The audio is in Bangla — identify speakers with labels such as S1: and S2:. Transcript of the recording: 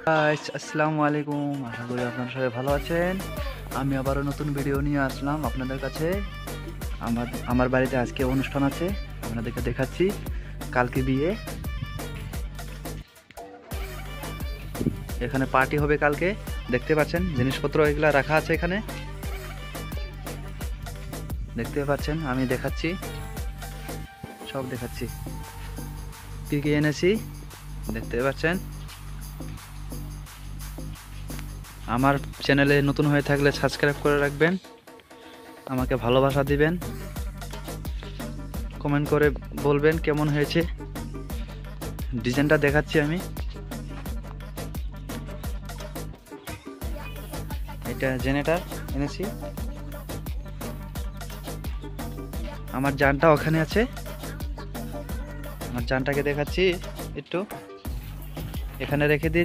S1: গাইস আসসালামু আলাইকুম, আশা করি আপনারা সবাই ভালো আছেন। আমি আবারও নতুন ভিডিও নিয়ে আসলাম আপনাদের কাছে। আমার বাড়িতে আজকে অনুষ্ঠান আছে, আপনাদেরকে দেখাচ্ছি। কালকে বিয়ে, এখানে পার্টি হবে কালকে। দেখতে পাচ্ছেন জিনিসপত্র এগুলা রাখা আছে এখানে, দেখতে পাচ্ছেন। আমি দেখাচ্ছি, সব দেখাচ্ছি কি কি এনেছি, দেখতে পাচ্ছেন। আমার চ্যানেলে নতুন হয়ে থাকলে সাবস্ক্রাইব করে রাখবেন, আমাকে ভালোবাসা দিবেন, কমেন্ট করে বলবেন কেমন হয়েছে। ডিজাইনটা দেখাচ্ছি আমি। এটা জেনারেটর এনেছি। আমার যানটা ওখানে আছে, আমার যানটাকে দেখাচ্ছি একটু, এখানে রেখে দিই।